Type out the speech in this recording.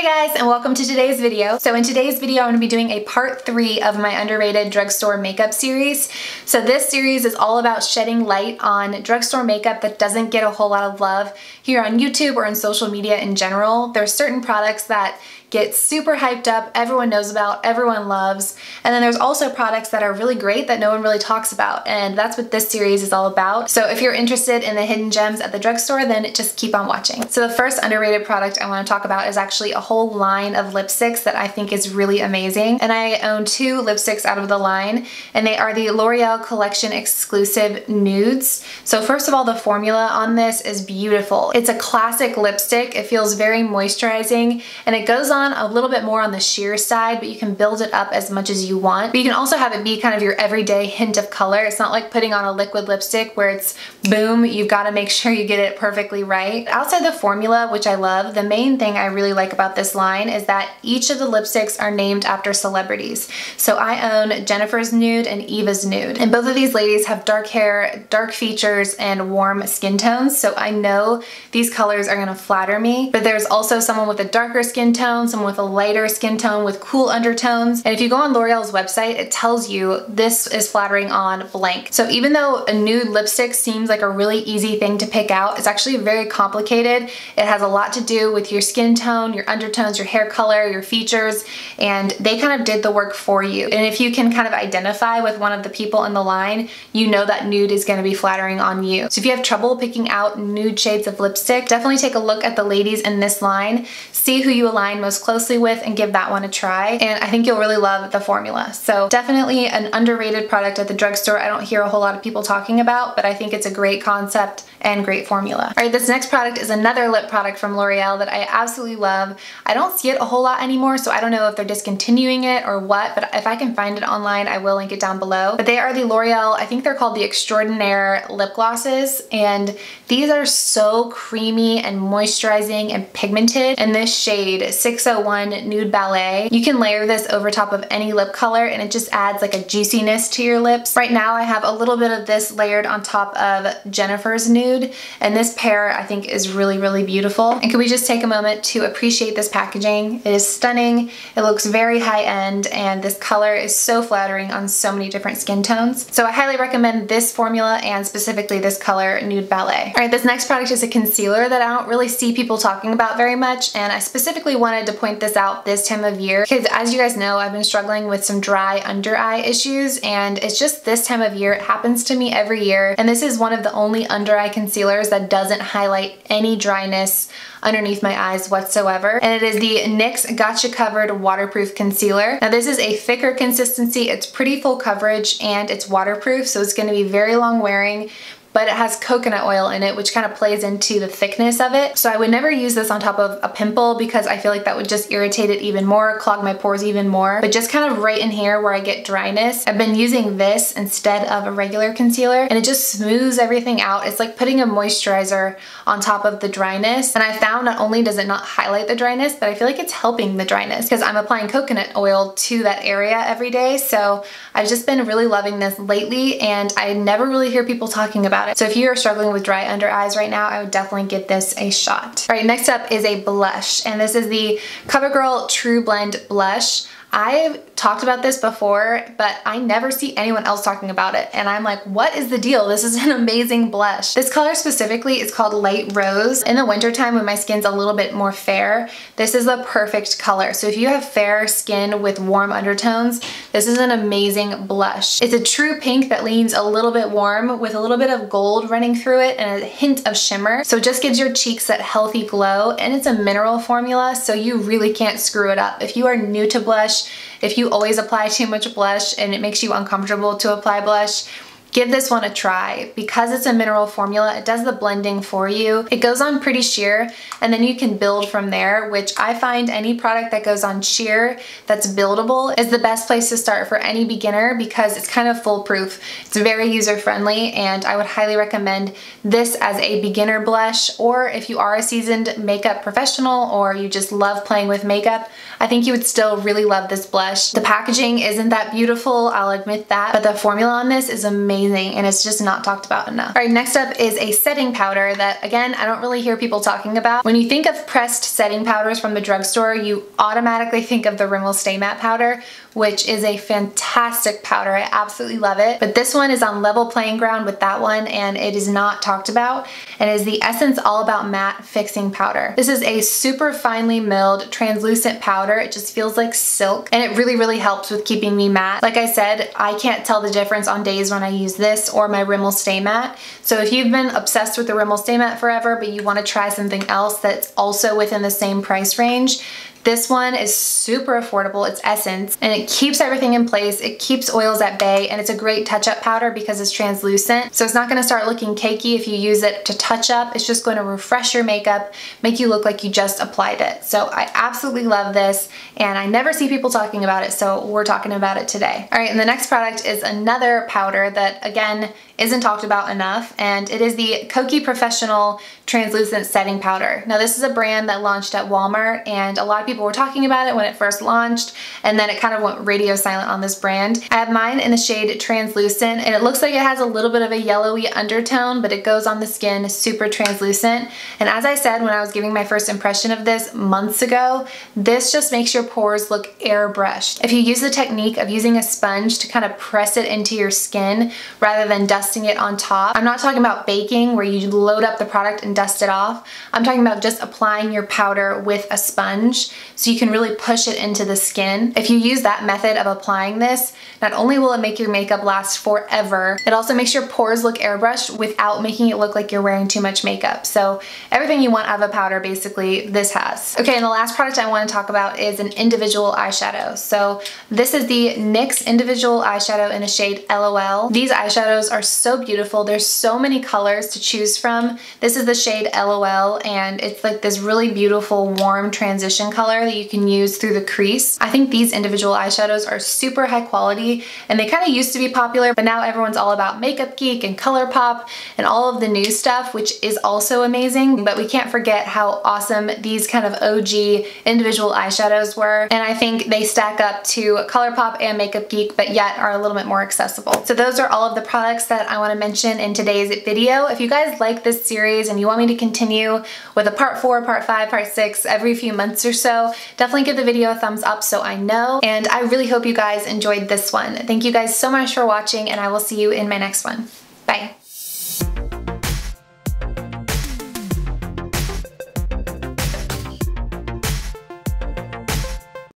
Hey guys, and welcome to today's video. So in today's video, I'm going to be doing a part 3 of my underrated drugstore makeup series. So this series is all about shedding light on drugstore makeup that doesn't get a whole lot of love here on YouTube or in social media in general. There's certain products that get super hyped up, everyone knows about, everyone loves, and then there's also products that are really great that no one really talks about, and that's what this series is all about. So if you're interested in the hidden gems at the drugstore, then just keep on watching. So the first underrated product I want to talk about is actually a whole line of lipsticks that I think is really amazing, and I own 2 lipsticks out of the line, and they are the L'Oreal Collection exclusive Nudes. So first of all, the formula on this is beautiful. It's a classic lipstick, it feels very moisturizing, and it goes on a little bit more on the sheer side, but you can build it up as much as you want. But you can also have it be kind of your everyday hint of color. It's not like putting on a liquid lipstick where it's boom, you've got to make sure you get it perfectly right. Outside the formula, which I love, the main thing I really like about this line is that each of the lipsticks are named after celebrities. So I own Jennifer's Nude and Eva's Nude, and both of these ladies have dark hair, dark features, and warm skin tones, so I know these colors are gonna flatter me. But there's also someone with a darker skin tone, someone with a lighter skin tone with cool undertones, and if you go on L'Oreal's website, it tells you this is flattering on blank. So even though a nude lipstick seems like a really easy thing to pick out, it's actually very complicated. It has a lot to do with your skin tone, your undertones, your hair color, your features, and they kind of did the work for you. And if you can kind of identify with one of the people in the line, you know that nude is going to be flattering on you. So if you have trouble picking out nude shades of lipstick, definitely take a look at the ladies in this line, see who you align most closely with, and give that one a try. And I think you'll really love the formula. So definitely an underrated product at the drugstore. I don't hear a whole lot of people talking about, but I think it's a great concept and great formula. All right, this next product is another lip product from L'Oreal that I absolutely love. I don't see it a whole lot anymore, so I don't know if they're discontinuing it or what, but if I can find it online, I will link it down below. But they are the L'Oreal, I think they're called the Extraordinaire lip glosses, and these are so creamy and moisturizing and pigmented. In this shade 601 Nude Ballet, you can layer this over top of any lip color and it just adds like a juiciness to your lips. Right now I have a little bit of this layered on top of Jennifer's Nude, and this pair I think is really, really beautiful. And can we just take a moment to appreciate this packaging? It is stunning, it looks very high end, and this color is so flattering on so many different skin tones. So I highly recommend this formula and specifically this color, Nude Ballet. All right, this next product is a concealer that I don't really see people talking about very much, and I specifically wanted to point this out this time of year because, as you guys know, I've been struggling with some dry under eye issues, and it's just this time of year. It happens to me every year, and this is one of the only under eye concealers that doesn't highlight any dryness underneath my eyes whatsoever, and it is the NYX Gotcha Covered Waterproof Concealer. Now this is a thicker consistency, it's pretty full coverage, and it's waterproof, so it's going to be very long wearing, but it has coconut oil in it, which kind of plays into the thickness of it. So I would never use this on top of a pimple because I feel like that would just irritate it even more, clog my pores even more. But just kind of right in here where I get dryness, I've been using this instead of a regular concealer, and it just smooths everything out. It's like putting a moisturizer on top of the dryness. And I found not only does it not highlight the dryness, but I feel like it's helping the dryness because I'm applying coconut oil to that area every day. So I've just been really loving this lately, and I never really hear people talking about it. So if you are struggling with dry under eyes right now, I would definitely give this a shot. All right, next up is a blush, and this is the CoverGirl TruBlend blush. I've talked about this before, but I never see anyone else talking about it, and I'm like, what is the deal? This is an amazing blush. This color specifically is called Light Rose. In the wintertime when my skin's a little bit more fair, this is the perfect color. So if you have fair skin with warm undertones, this is an amazing blush. It's a true pink that leans a little bit warm with a little bit of gold running through it and a hint of shimmer. So it just gives your cheeks that healthy glow, and it's a mineral formula, so you really can't screw it up. If you are new to blush, if you always apply too much blush and it makes you uncomfortable to apply blush, give this one a try. Because it's a mineral formula, it does the blending for you. It goes on pretty sheer, and then you can build from there, which I find any product that goes on sheer that's buildable is the best place to start for any beginner because it's kind of foolproof. It's very user-friendly, and I would highly recommend this as a beginner blush, or if you are a seasoned makeup professional or you just love playing with makeup, I think you would still really love this blush. The packaging isn't that beautiful, I'll admit that, but the formula on this is amazing. amazing and it's just not talked about enough. All right, next up is a setting powder that, again, I don't really hear people talking about. When you think of pressed setting powders from the drugstore, you automatically think of the Rimmel Stay Matte powder, which is a fantastic powder. I absolutely love it. But this one is on level playing ground with that one, and it is not talked about, and is the Essence All About Matte Fixing Powder. This is a super finely milled translucent powder. It just feels like silk, and it really, really helps with keeping me matte. Like I said, I can't tell the difference on days when I use this or my Rimmel Stay Matte. So if you've been obsessed with the Rimmel Stay Matte forever, but you want to try something else that's also within the same price range, this one is super affordable. It's Essence, and it keeps everything in place. It keeps oils at bay, and it's a great touch-up powder because it's translucent. So it's not gonna start looking cakey if you use it to touch up. It's just gonna refresh your makeup, make you look like you just applied it. So I absolutely love this, and I never see people talking about it, so we're talking about it today. All right, and the next product is another powder that, again, isn't talked about enough, and it is the Kokie Professional Translucent Setting Powder. Now, this is a brand that launched at Walmart, and a lot of people were talking about it when it first launched, and then it kind of went radio silent on this brand. I have mine in the shade Translucent, and it looks like it has a little bit of a yellowy undertone, but it goes on the skin super translucent. And as I said when I was giving my first impression of this months ago, this just makes your pores look airbrushed. If you use the technique of using a sponge to kind of press it into your skin rather than dusting it on top, I'm not talking about baking where you load up the product and dust it off. I'm talking about just applying your powder with a sponge so you can really push it into the skin. If you use that method of applying this, not only will it make your makeup last forever, it also makes your pores look airbrushed without making it look like you're wearing too much makeup. So everything you want out of a powder, basically, this has. Okay, and the last product I want to talk about is an individual eyeshadow. So this is the NYX individual eyeshadow in a shade LOL. These eyeshadows are so beautiful. There's so many colors to choose from. This is the shade LOL, and it's like this really beautiful warm transition color that you can use through the crease. I think these individual eyeshadows are super high quality, and they kind of used to be popular, but now everyone's all about Makeup Geek and ColourPop and all of the new stuff, which is also amazing, but we can't forget how awesome these kind of OG individual eyeshadows were, and I think they stack up to ColourPop and Makeup Geek, but yet are a little bit more accessible. So those are all of the products that I want to mention in today's video. If you guys like this series and you want me to continue with a part 4, part 5, part 6 every few months or so, definitely give the video a thumbs up so I know, and I really hope you guys enjoyed this one. Thank you guys so much for watching, and I will see you in my next one. Bye.